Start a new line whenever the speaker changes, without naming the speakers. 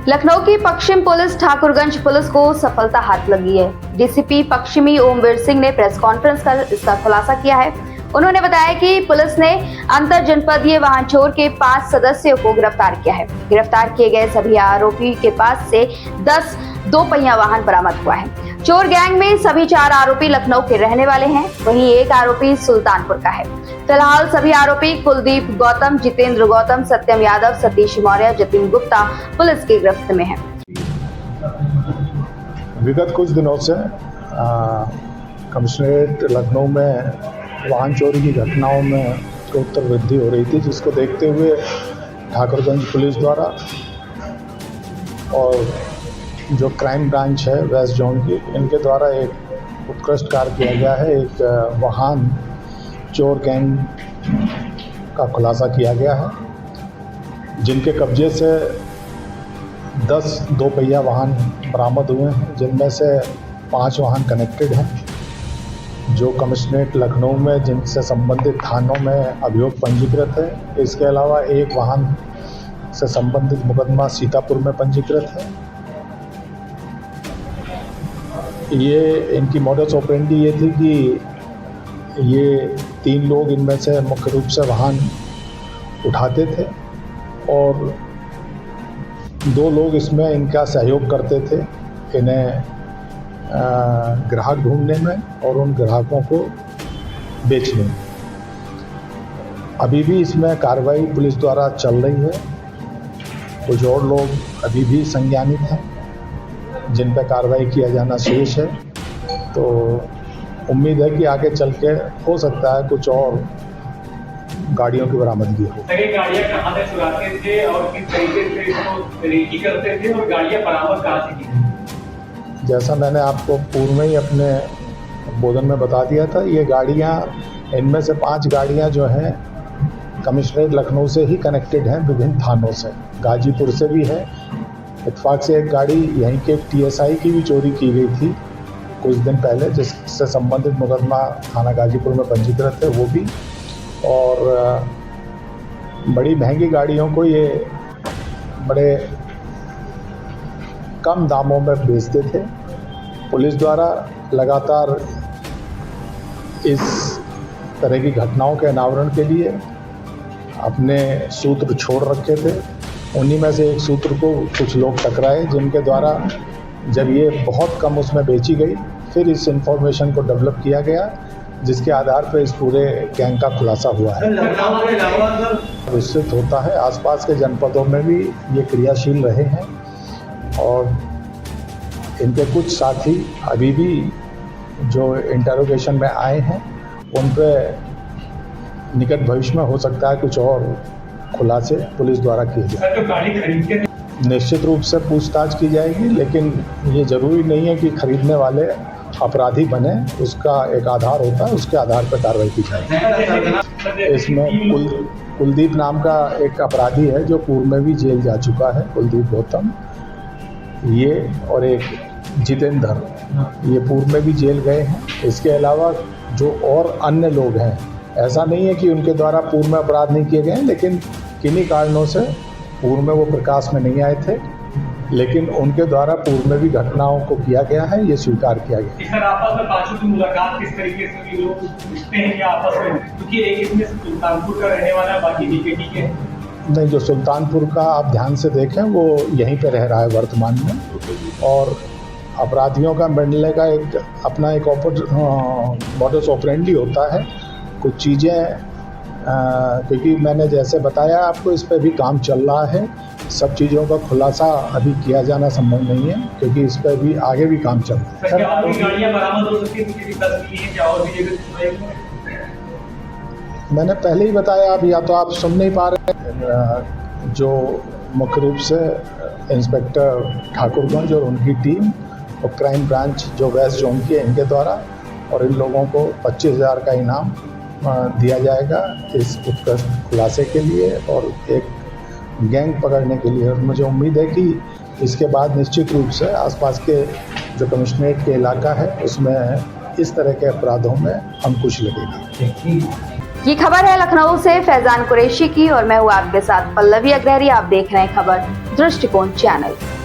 लखनऊ की पश्चिम police Thakurganj police को सफलता हाथ लगी है। डीसीपी पश्चिमी ओमवीर सिंह ने प्रेस कॉन्फ्रेंस कर इसका खुलासा किया है। उन्होंने बताया कि पुलिस ने अंतर जनपदीय वाहन चोर के 5 सदस्यों को गिरफ्तार किया है। गिरफ्तार किए गए सभी आरोपी के पास से 10 दो पहिया वाहन बरामद हुआ है। चोर गैंग में सभी 4 आरोपी लखनऊ के रहने वाले हैं, वहीं एक आरोपी सुल्तानपुर का है। फिलहाल सभी आरोपी कुलदीप गौतम, जितेंद्र गौतम, सत्यम यादव, सतीश मौर्य, जतिन गुप्ता पुलिस की गिरफ्त में है।
विगत कुछ दिनों से कमिश्नरेट लखनऊ में वाहन चोरी की घटनाओं में उत्तर वृद्धि हो रही थी, जिसको देखते हुए ठाकुरगंज पुलिस द्वारा और जो क्राइम ब्रांच है वेस्ट जोन की, इनके द्वारा एक उत्कृष्ट कार्य किया गया है। एक वाहन चोर गैंग का खुलासा किया गया है, जिनके कब्जे से 10 दो पहिया वाहन बरामद हुए हैं, जिनमें से 5 वाहन कनेक्टेड हैं, जो कमिश्नरेट लखनऊ में जिनसे संबंधित थानों में अभियोग पंजीकृत है। इसके अलावा एक वाहन से संबंधित मुकदमा सीतापुर में पंजीकृत है। ये इनकी मॉडस ऑपरेंडी ये थी कि ये 3 लोग इनमें से मुख्य रूप से वाहन उठाते थे और 2 लोग इसमें इनका सहयोग करते थे, इन्हें ग्राहक ढूंढने में और उन ग्राहकों को बेचने में। अभी भी इसमें कार्रवाई पुलिस द्वारा चल रही है। कुछ और लोग अभी भी संज्ञानित हैं, जिन पर कार्रवाई किया जाना शेष है। तो उम्मीद है कि आगे चल के हो सकता है कुछ और गाड़ियों की बरामदगी हो।
गाड़ियाँ कहाँ से चुराते थे और किस तरीके से इसको रेकी करते थे और गाड़ियाँ बरामद कहाँ से की?
जैसा मैंने आपको पूर्व में ही अपने बोधन में बता दिया था, ये गाड़ियाँ, इनमें से 5 गाड़ियाँ जो हैं कमिश्नरेट लखनऊ से ही कनेक्टेड हैं, विभिन्न थानों से। गाजीपुर से भी है। इत्तेफाक से एक गाड़ी यहीं के TSI की भी चोरी की गई थी कुछ दिन पहले, जिससे संबंधित मुकदमा थाना गाजीपुर में पंजीकृत है, वो भी। और बड़ी महंगी गाड़ियों को ये बड़े कम दामों में बेचते थे। पुलिस द्वारा लगातार इस तरह की घटनाओं के अनावरण के लिए अपने सूत्र छोड़ रखे थे। उन्हीं में से एक सूत्र को कुछ लोग टकराए, जिनके द्वारा जब ये बहुत कम उसमें बेची गई, फिर इस इंफॉर्मेशन को डेवलप किया गया, जिसके आधार पर इस पूरे गैंग का खुलासा हुआ है। विस्तृत होता है, आसपास के जनपदों में भी ये क्रियाशील रहे हैं और इनके कुछ साथी अभी भी जो इंटरोगेशन में आए हैं, उन पर निकट भविष्य में हो सकता है कुछ और खुलासे पुलिस द्वारा किए जाए। निश्चित रूप से पूछताछ की जाएगी, लेकिन ये ज़रूरी नहीं है कि खरीदने वाले अपराधी बने। उसका एक आधार होता है, उसके आधार पर कार्रवाई की जाएगी। इसमें कुलदीप नाम का एक अपराधी है जो पूर्व में भी जेल जा चुका है, कुलदीप गौतम, ये, और एक जितेंद्र, ये पूर्व में भी जेल गए हैं। इसके अलावा जो और अन्य लोग हैं, ऐसा नहीं है कि उनके द्वारा पूर्व में अपराध नहीं किए गए हैं, लेकिन किन्हीं कारणों से पूर्व में वो प्रकाश में नहीं आए थे, लेकिन उनके द्वारा पूर्व में भी घटनाओं को किया गया है, ये स्वीकार किया गया।
सर, आपस में पांचों की मुलाकात किस तरीके से लोग पूछते हैं या आपस में, क्योंकि एक इसमें सुल्तानपुर का रहने वाला है, बाकी DKT के?
नहीं, जो सुल्तानपुर का आप ध्यान से देखें वो यहीं पे रह रहा है वर्तमान में, और अपराधियों का मिलने का एक अपना एक मॉडस ऑपरेंडी होता है। कुछ चीज़ें क्योंकि मैंने जैसे बताया आपको, इस पर भी काम चल रहा है। सब चीज़ों का खुलासा अभी किया जाना संभव नहीं है, क्योंकि इस पर भी आगे भी काम चल रहा है।
क्या और भी गाड़ियाँ बरामद हो सकती हैं क्या और भी जगह?
मैंने पहले ही बताया, अब या तो आप सुन नहीं पा रहे हैं। जो मुख्य रूप से इंस्पेक्टर ठाकुरगंज और उनकी टीम और क्राइम ब्रांच जो वेस्ट जोन की है, इनके द्वारा, और इन लोगों को 25,000 का इनाम दिया जाएगा इस उत्कृष्ट खुलासे के लिए और एक गैंग पकड़ने के लिए। और मुझे उम्मीद है कि इसके बाद निश्चित रूप से आसपास के जो कमिश्नरेट के इलाका है, उसमें इस तरह के अपराधों में अंकुश लगेगा।
ये खबर है लखनऊ से फैजान कुरैशी की और मैं हूँ आपके साथ पल्लवी अग्रहरी। आप देख रहे हैं खबर दृष्टिकोण चैनल।